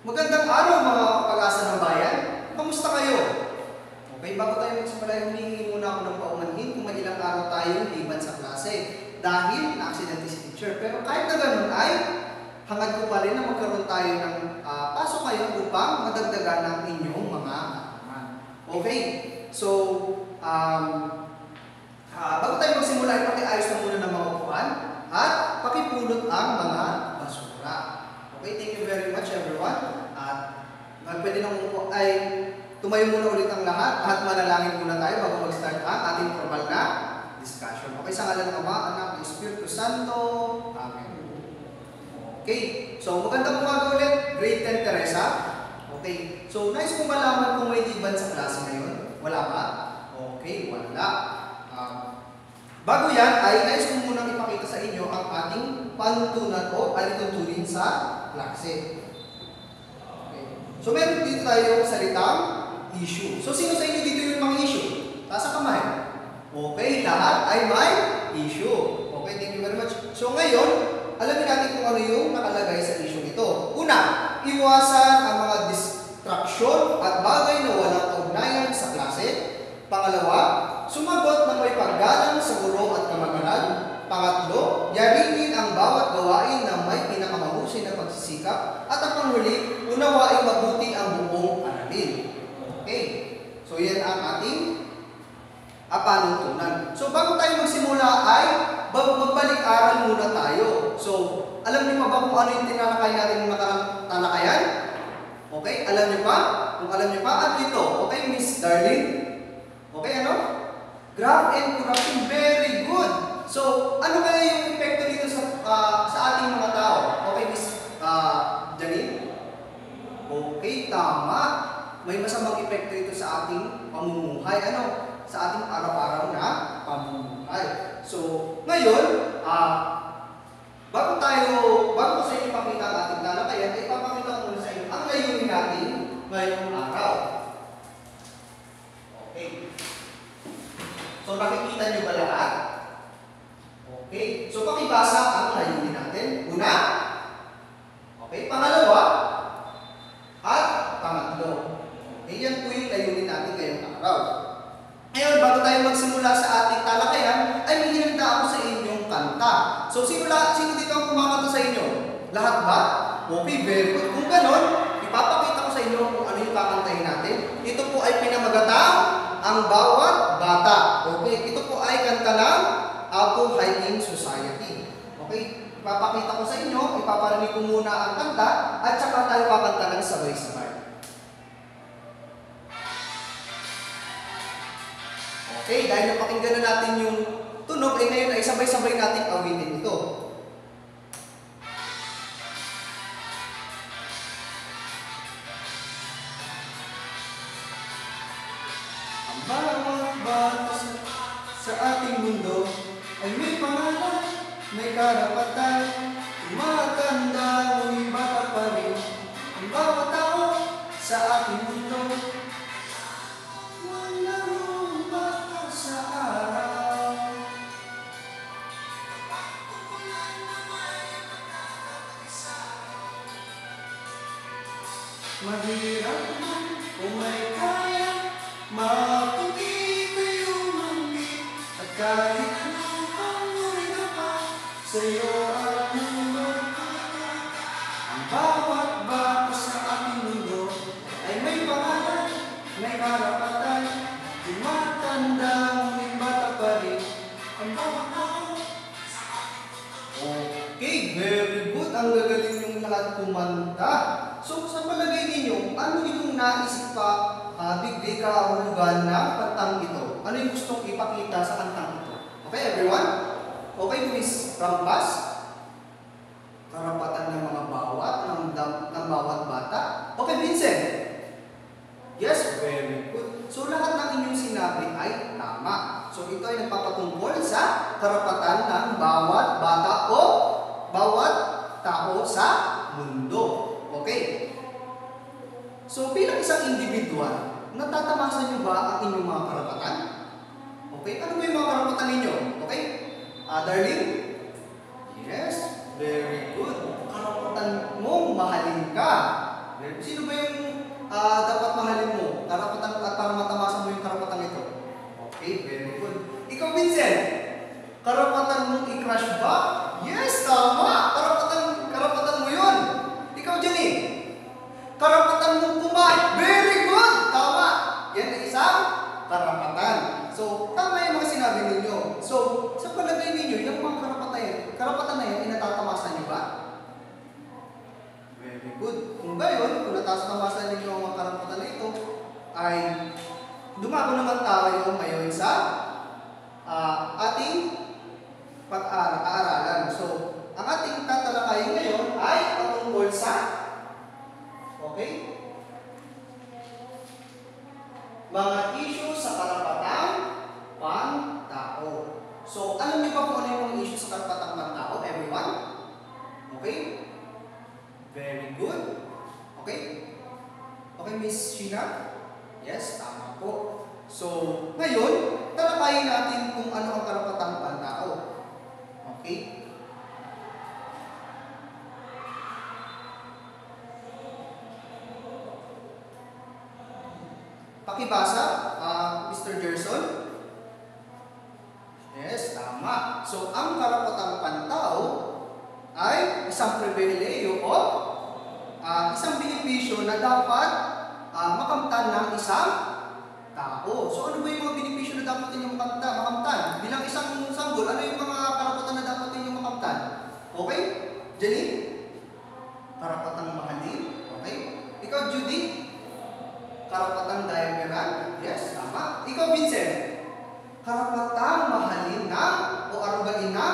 Magandang araw mga pag-asa ng bayan. Kamusta kayo? Okay, bago tayo magsimula, humingi muna ako ng paumanhin kung may ilang araw tayong liban sa klase dahil na-aksidente si teacher. Pero kahit na ganun ay hangad ko pa rin na magkaroon tayo ng pasok ngayon upang madagdagan ang inyong mga kaalaman. Okay, so bago tayo magsimula, pakiayos na muna ng mga upuan at pakipulot ang mga basura. Okay, thank you very much everyone. At pwede nang ay tumayo muna ulit ang lahat at manalangin muna tayo bago mag-start ang ating formal na discussion. Okay, sa ngalan ng Ama, Anak, ng Espiritu Santo. Amen. Okay, so magandang umaga ulit, grade 10 Teresa. Okay, so nice kong malaman kung may liban sa klase ngayon. Wala ba? Okay, wala. Bago yan, ay nais ko munang ipakita sa inyo ang ating panuntunan o alituntunin sa klase. Okay. So meron dito tayo salitang issue. So sino sa inyo dito yung mga issue? Taas ang kamay. Okay, lahat ay may issue. Okay, thank you very much. So ngayon, alamin natin kung ano yung nakalagay sa issue nito. Una, iwasan ang mga distraction at bagay na walang ugnayan sa klase. Pangalawa, sumagot ng may paggalang sa guro at kamag-aral. Pangatlo, yarinin ang bawat gawain na may pinakamahusay na pagsisikap. At ang panghuli, unawain mabuti ang buong aralin. Okay, so yan ang ating panuntunan. So bago tayo magsimula ay magbalik-aral muna tayo. So, alam niyo pa ba kung ano yung tinalakay natin ng nakarang talakayan? Okay, alam niyo pa? Kung alam niyo pa, at ito. Okay, Miss Darlene? Okay, ano? Graph and corruption, very good. So, ano kaya yung epekto dito sa ating mga tao? Okay, Miss Janine? Okay, tama. May masamang epekto ito sa ating pamumuhay. Ano? Sa ating araw-araw na pamumuhay. So, ngayon, bago ko sa inyo ipakita ang ating talakayan, ay ipapakita ko muna sa inyo ang layunin natin ngayong araw. Okay. So, nakikita nyo ba lahat? Okay. So, pakibasa ang layunin natin. Una. Okay. Pangalawa. At pangatlo. Okay. Yan po yung layunin natin ngayong araw. Ngayon, bago tayo magsimula sa ating talakayan, ay may hinanda ako sa inyong kanta. So, sino dito ang kumakanta sa inyo? Lahat ba? Okay, very good. Kung ganon, ipapakita ko sa inyo kung ano yung kakantahin natin. Ito po ay pinamagatang ang bawat bata. Okay, ito po ay kanta ng Apple Hiking Society. Okay, ipapakita ko sa inyo, ipaparinig ko muna ang kanta at saka tayo kakanta ng sabay-sabay. Okay, dahil napakinggan na natin yung tunog, ay ngayon ay sabay-sabay natin awitin ito. Ang bawat bata sa ating mundo ay may pangalan, may karapatan, tumatanda, ngunit bata pa rin. Ang bawat tao sa ating mundo, mahirap man kung may kaya, maputi ko yung manggi, at kahit anong pangulit na pa, sa'yo ang mundo. Ang bawat bata sa ating mundo ay may pangalan, may karapatan, tumatanda, ngunit bata pa rin. Ang bawat tao. Okay, very good. Ang gagaling yung lahat kumanta. So, sa palagay ninyo, ano yung naisip pa bigay kahulugan ng kantang ito? Ano yung gustong ipakita sa kantang ito? Okay, everyone? Okay, Miss Rampas? Karapatan ng mga ng bawat bata? Okay, Vincent? Yes, very good. So, lahat ng inyong sinabi ay tama. So, ito ay nagpapatungkol sa karapatan ng bawat bata o bawat tao sa mundo. Okay. So, bilang isang individual, natatamasan nyo ba ang inyong mga karapatan? Okay. Ano ba yung mga karapatan ninyo? Okay. Darlene? Yes. Very good. Karapatan mong mahalin ka. Sino ba yung dapat mahalin mo? Karapatan at para matamasan mo yung karapatan ito. Okay, very good. Ikaw, Vincent, karapatan mong i-crush ba? Yes, tama! Karapatan mo yun. Ikaw, Jenny, karapatan mong kumain. Very good! Tama! Yan ay isang karapatan. So, tama yung mga sinabi ninyo. So, sa palagay ninyo, yung mga karapatan na yan, inatatamasan niyo ba? Very good. Kung gayon, kung natatamasan ninyo ang mga karapatan na ito, ay dumago naman tayo ngayon sa ating pag-aaralan. So, ang ating tatalakayin ngayon ay patungkol sa mga issue sa karapatang pantao. So, alam niyo ba kung ano yung mga issue sa karapatang pantao, everyone? Okay? Very good. Okay? Okay, Miss Sheena? Yes, tama po. So, ngayon, talakayin natin kung ano ang karapatang pantao. Okay? Pakibasa, Mr. Gerson. Yes, tama. So, ang karapatang pantao ay isang pribilehiyo o isang benepisyo na dapat makamtan ng isang tao. So, ano ba yung mga benepisyo na dapat ninyong makamtan? Bilang isang sanggol, ano yung mga karapatan na dapat ninyong makamtan? Okay? Jenny? Karapatang mahalin. Okay? Ikaw, Judy? Karapatang diameral. Yes, tama. Ikaw, Vincent? Karapatang mahalin na o arugain na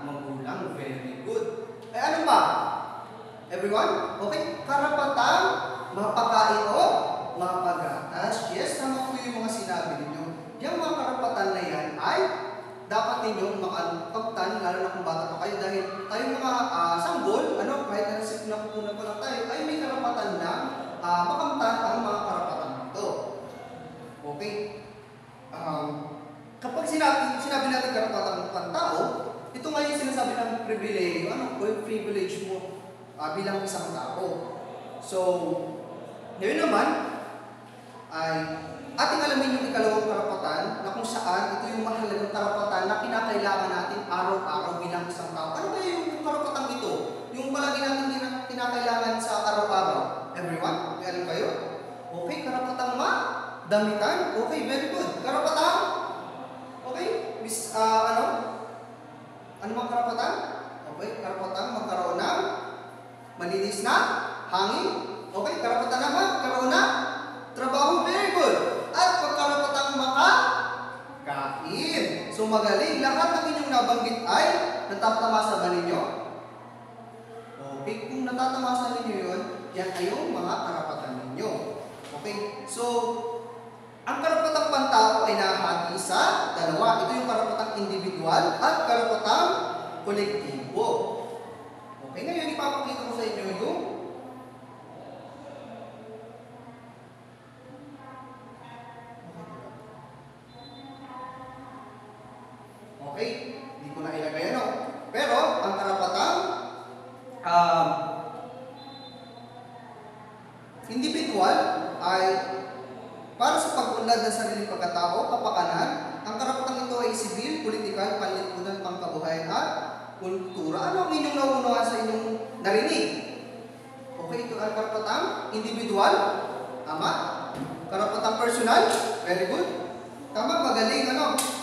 magulang. Very good. Eh, ano pa? Everyone? Okay? Karapatang mapakain o mapagatas. Yes, tama po yung mga sinabi ninyo. Yung mga karapatan na yan ay dapat ninyong makamtan, lalo na kung bata pa kayo, dahil tayong mga sanggol, kahit nakukunan pa lang tayo, ay may karapatan na makamtan ang mga karapatan nito. Okay? Kapag sinabi natin karapatan ng pantao, ito nga yung sinasabi ng privilege. Ano po yung privilege mo bilang isang tao? So, ngayon naman, ay ating alamin yung ikalawang karapatan na kung saan ito yung mahalagang karapatan na kinakailangan natin araw-araw bilang isang tao. Ano ba yung karapatan ito? Yung palagi natin kinakailangan sa araw-araw. Everyone? May alam kayo? Okay, karapatang damitan. Okay, very good. Karapatang? Okay, ano mga karapatan? Okay, karapatang magkaroon ng malinis na hangin. Okay, karapatan naman, karoon na trabaho. Very good. At pagkarapatang makakain. So magaling. Lahat ng inyong nabanggit ay natatamasa ba ninyo? Okay, kung natatamasa ninyo yun, yan ay yung mga karapatan ninyo. Okay, so ang karapatang pantao ay nahati sa dalawa. Ito yung karapatang individual at karapatang kolektibo. Okay, ngayon ipapakita ko sa inyo yung okay, hindi ko na ilagay ano. Pero ang karapatang individual ay para sa pag-unlad ng sariling pagkatao, kapakanan. Ang karapatang ito ay sibil, politikal, panlipunan, pangkabuhayan at kultura. Ano ang inyong nauunawaan sa inyong narinig? Okay, ito ang karapatang individual. Tama? Karapatang personal. Very good. Tama, magaling.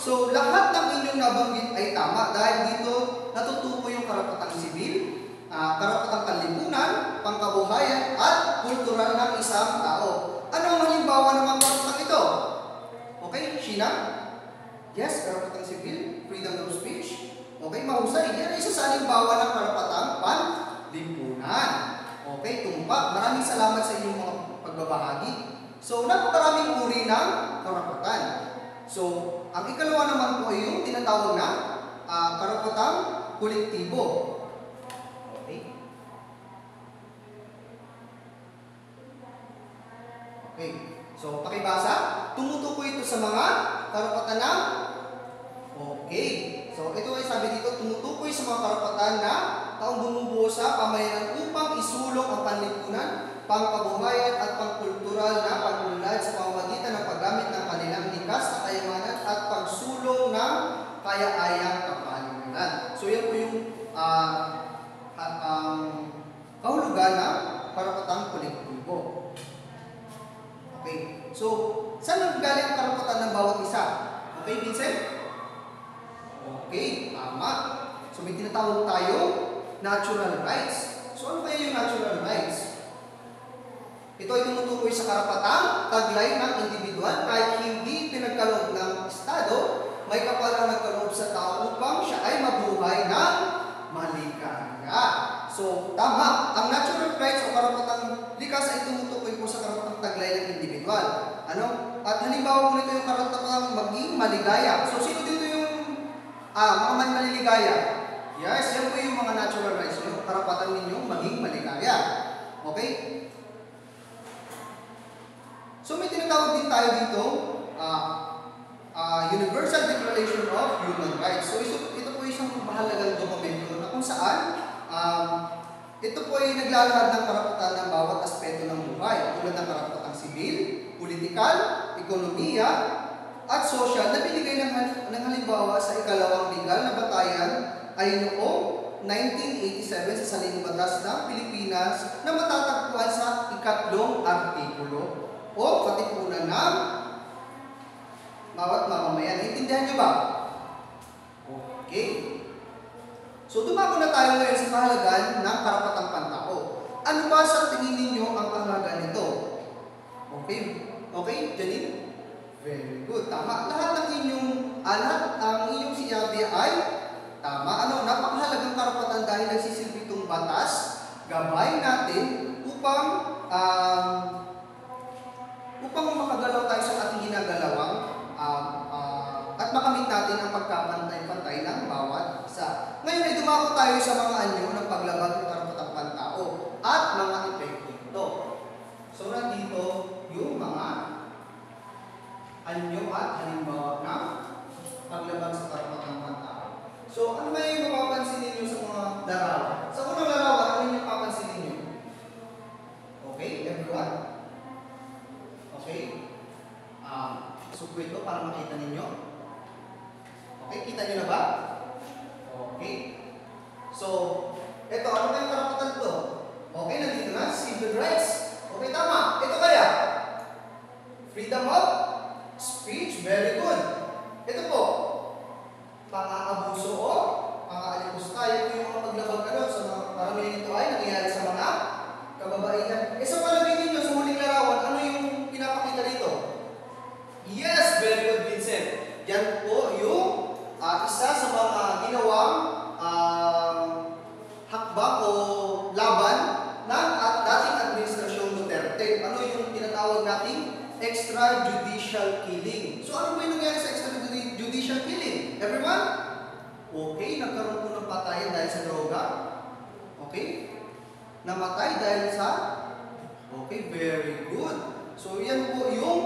So, lahat ng inyong nabanggit ay tama dahil dito natutukoy yung karapatang sibil, karapatang panlipunan, pangkabuhayan at kultural ng isang tao. Ano ang halimbawa ng mga karapatang ito? Okay, Sheena? Yes, karapatang sibil, freedom of speech. Okay, mahusay. Yan ay isa sa halimbawa ng karapatang panlipunan. Okay, tumpak. Maraming salamat sa inyong mga pagbabahagi. So, napakaraming uri ng karapatan. So, ang ikalawa naman po ay yung tinatawag na karapatang kolektibo. Okay. Okay. So, pakibasa. Tumutukoy ito sa mga karapatan ng okay. So, ito ay sabi dito, tumutukoy sa mga karapatan na taong bumubuo sa pamayanan upang isulong ang panlipunan, pangkabuhayan, So, saan nanggaling ang karapatan ng bawat isa? Okay, Vincent? Okay, tama. So, may tinatawag tayo natural rights. So, ano kaya yung natural rights? Ito ay tumutukoy sa karapatang taglay ng individual kahit hindi pinagkaloob ng Estado, may kapalang nagkaloob sa tao upang siya ay mabuhay ng maligaya. So, tama. Ang natural rights o karapatang likas ay tumutukoy po sa karapatang taglay ng individual. Ano? At halimbawa po nito yung karapatang maging maligaya. So, sino dito yung mga maliligaya? Yes, yan po yung mga natural rights nyo. Karapatan ninyong maging maligaya. Okay? So, may tinatawag din tayo dito, Universal Declaration of Human Rights. So, ito po isang mahalagang dokumento na kung saan ito po ay naglalahad ng karapatan ng bawat aspeto ng buhay, tulad ng karapatang sibil, politikal, ekonomiya, at social na binigay ng halimbawa sa ikalawang legal na batayan ay noong 1987 sa Saligang Batas ng Pilipinas na matatagpuan sa ikatlong artikulo o katipunan ng bawat mamamayan. Naintindihan niyo ba? Okay. So, dumako na tayo ngayon sa kahalagahan ng karapatang pantao. Ano ba sa tingin ninyo ang kahalagahan nito? Okay? Okay, Janine? Very good. Tama. Lahat ng inyong sinabi ay tama. Napakahalagang karapatan dahil nagsisilbi itong batas, gabay natin upang makagalaw tayo sa ating ginagalawan at makamit natin ang pagkapantay-pantay ng bawat isa. Ngayon ay dumako tayo sa mga anyo ng paglabag ng karapatang pantao at mga epekto nito. So, nandito yung mga anyo at halimbawa ng paglabag sa karapatang pantao. So, ano ba yung mapapansin ninyo sa mga larawan? Sa unang larawan, ano yung mapapansin ninyo? Okay, everyone? Okay? So, ito para makita ninyo. Okay, kita nyo na ba? Okay. So, ito, ano kayong karapatan to? Okay, nandito na, civil rights. Okay, tama. Ito kaya? Freedom of speech. Very good. Ito po, pang-aabuso o pang-aalipusta. Ito yung mga paglabag sa mga paramihan ito ay nangyayari sa mga kababaihan. Sa palagay ninyo, sa huling larawan, ano yung pinapakita dito? Yes, very good, Vincent. Yan po yung isa sa mga ginawang hakbang o laban ng dating administrasyong Duterte. Ano yung tinatawag nating extrajudicial killing? So, ano po yung nangyari sa extrajudicial killing? Everyone? Okay, nagkaroon po ng patayan dahil sa droga. Okay? Namatay dahil sa... Okay, very good. So, yan po yung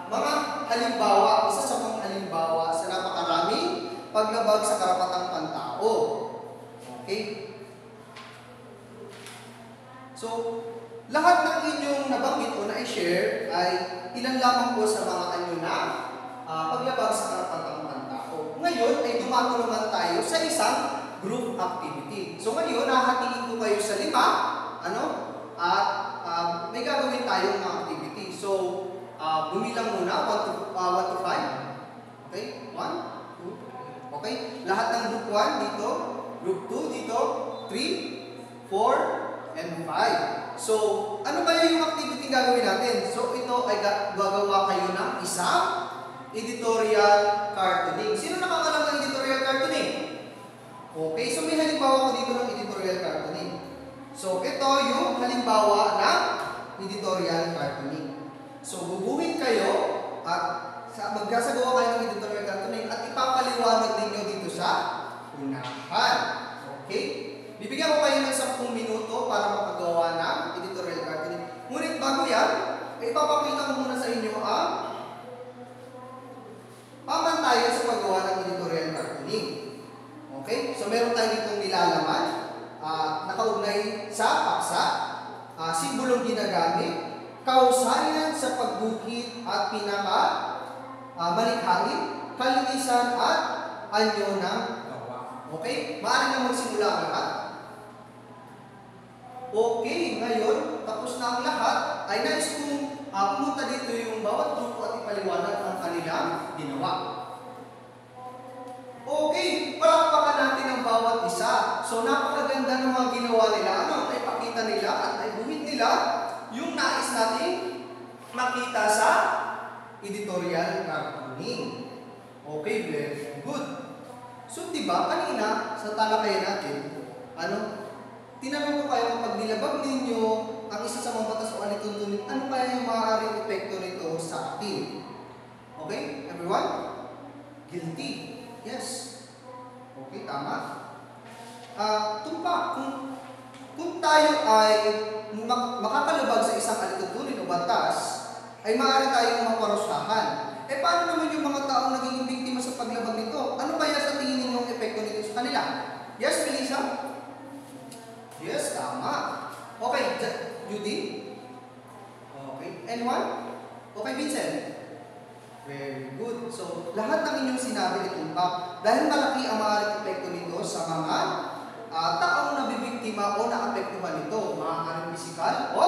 mga halimbawa, isa sa mga halimbawa sa napakaraming paglabag sa karapatang pantao. Okay? So, lahat ng inyong nabanggit o na-share ay ilan lamang po sa mga anyo na paglabag sa karapatang pantao. Ngayon ay dumako naman tayo sa isang group activity. So, ngayon, nahahatiin ko kayo sa 5, at may gagawin tayong mga activity. So, bumilang muna, 1 to 5. Okay? 1, 2, okay? Lahat ng group 1 dito, group 2 dito, 3, 4, and 5. So, ano ba yung activity gagawin natin? So, ito ay gagawa kayo ng isang editorial cartooning. Sino nakakalam ng editorial cartooning? Okay, so may halimbawa ko dito ng editorial cartooning. So, ito yung halimbawa ng editorial cartooning. So, bubuhin kayo at magkasagawa kayo ng editorial cartooning at ipapaliwanag ninyo dito sa unahan. Okay? Bibigyan ko kayo ng 10 minuto para makagawa ng editorial cartooning. Ngunit bago yan, ipapakita ko muna sa inyo ang pamantayan sa paggawa ng editorial cartooning. Okay? So, meron tayo ditong nilalaman, nakaugnay sa paksa, simbolong ginagamit, kausayan sa pagguhit at malikhain, kalinisan at anyo ng gawa. Okay? Maaari na magsimula ang lahat. Okay, ngayon, tapos na ang lahat, ay nais kong pumunta dito yung bawat grupo at ipaliwanag ang kanilang ginawa. Okay, palakpakan natin ang bawat isa. So, napakaganda ng mga ginawa nila. Ano? Ay pakita nila at ay buhit nila yung nais natin makita sa editorial cartooning. Okay, very good. So, diba, kanina, sa talakayan natin, tinanong ko kayo kapag nilabag ninyo ang isa sa mga batas o alituntunin, ano kaya yung maaaring epekto nito sa atin? Okay, everyone? Guilty. Yes. Okay, tama. Tumpak, kung tayo ay makakalabag sa isang alituntunin o batas, ay maaari tayong maparusahan. Paano naman yung mga taong naging biktima sa paglabag nito? Ano kaya sa tingin ninyo ang epekto nito sa kanila? Yes, Melissa? Yes, tama. Okay, Judy? Okay, anyone? Okay, Vincent? Very good. So, lahat ng inyong sinabi ni Tumpak, dahil malaki ang maaaring epekto nito sa mga taong nabibiktima o naapektuhan nito, maaaring physical o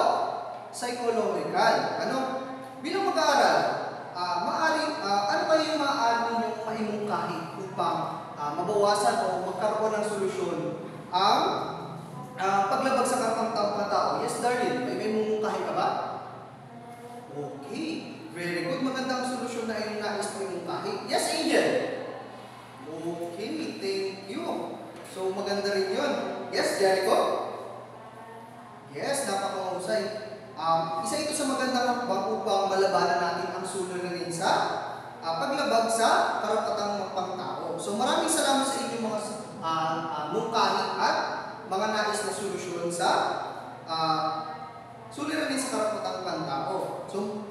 psychological. Bilang mag-aaral, ano kayo yung maaari ninyong mahimungkahi upang mabawasan o magkaroon ng solusyon ang paglabag sa karapatang tao? Yes, Darlene, may mumungkahi ka ba? Okay, very good. Magandang solusyon na yung nais mo yung kahit. Yes, Angel? Okay, thank you. So, maganda rin yun. Yes, Jericho? Yes, napakahusay. Isa ito sa magandang hakbang upang malabanan natin ang suliranin sa paglabag sa karapatang pangtao. So, maraming salamat sa inyong mga mungkahi at mga nais na solusyon sa suliranin sa karapatang pangtao. So,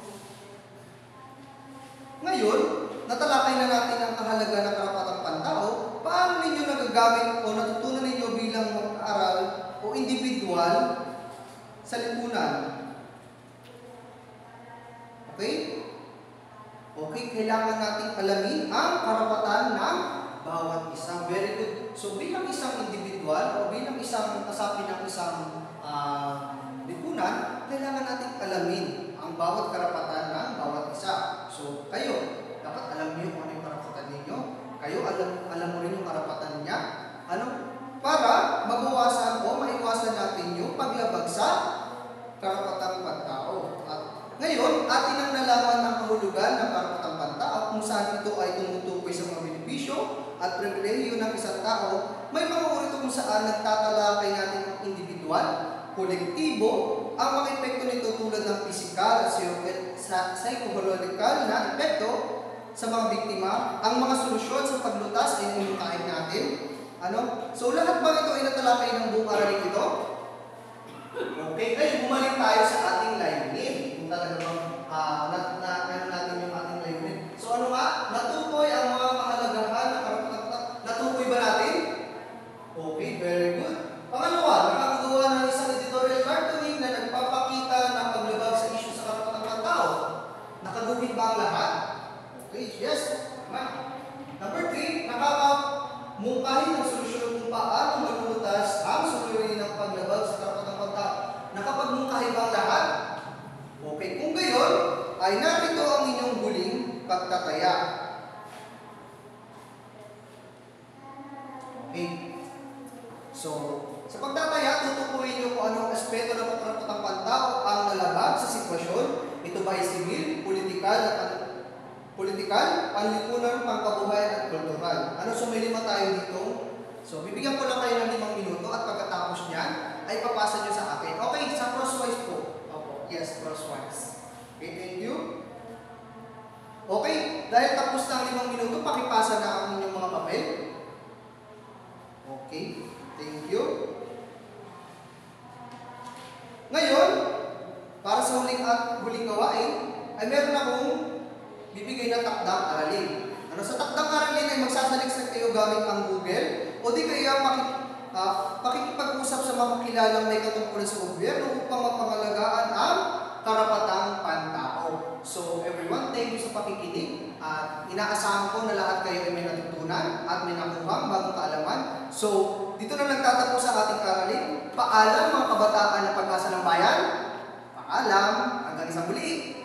ngayon, natalakay na natin ang kahalaga ng karapatang pantao. Paano ninyo nagagamit o natutunan ninyo bilang mag-aaral o individual sa lipunan? Okay? Okay, kailangan natin alamin ang karapatan ng bawat isa. Very good. So, bilang isang individual o bilang isang kasapi ng isang lipunan, kailangan natin alamin ang bawat karapatan ng bawat isa. So, kayo, dapat alam niyo kung ano yung karapatan ninyo. Kayo, alam mo rin yung karapatan niya. Para mabawasan o maiwasan natin yung paglabag sa karapatang pantao. At ngayon, atin ang nalaman ang kahulugan ng karapatang pantao kung saan ito ay tumutukoy sa mga benepisyo at pribilehiyo ng isang tao. May mga urito kung saan nagtatalakay natin ang individual, kolektibo, ang mga epekto nito tulad ng pisikal at psychological na epekto sa mga biktima, ang mga solusyon sa paglutas ay mumungkahin natin. So, lahat ba ito ay natalakay ng buong aralin ito? Okay, ngayon bumalik tayo sa ating layunin. Kung talaga bang natin yung ating layunin. So, natukoy ang mga kahalagahan ng karapatan. Natukoy ba natin? Okay, very good. Pangalawa, nakakagawa ng isang editorial cartooning na nagpapakita ng paglabag sa isyu sa karapatang pantao. Nakaguhit ba ang lahat? Okay, yes. Number 3, nakakamungkahin ng solusyon kung paano malulutas ang suliranin ng paglabag sa karapatang pantao. Nakapagmungkahin ba ang lahat? Okay, kung gayon, ay narito ang inyong huling pagtataya. Okay. So, sa pagtataya, tutukuyin niyo kung anong aspeto ng karapatang pantao ang nalabag sa sitwasyon. Ito ba ay sibil, politikal, panlipunan, pangkabuhayan at kultural. So may 5 tayo dito. So, bibigyan ko lang kayo ng 5 minuto at pagkatapos niyan, ay papasa niyo sa akin. Okay, sa crosswise po. Opo, yes, crosswise. Okay, thank you. Okay, dahil tapos na ang 5 minuto, pakipasa na ang inyong mga papel. Okay, thank you. Ngayon, para sa huling gawain, ay meron akong bibigay na takdang aralin. Sa takdang aralin ay magsasaliksik kayo gamit ang Google o di kaya pakikipag-usap sa mga kilalang may katungkulan sa gobyerno upang mapangalagaan ang karapatang pantao. So everyone, thank you sa pakikinig at inaasahan ko na lahat kayo ay may natutunan at may nakuhang bagong kaalaman. So dito na nagtatapos ang ating aralin. Paalam mga kabataan na pag-asa ng bayan. Paalam, hanggang isang muli.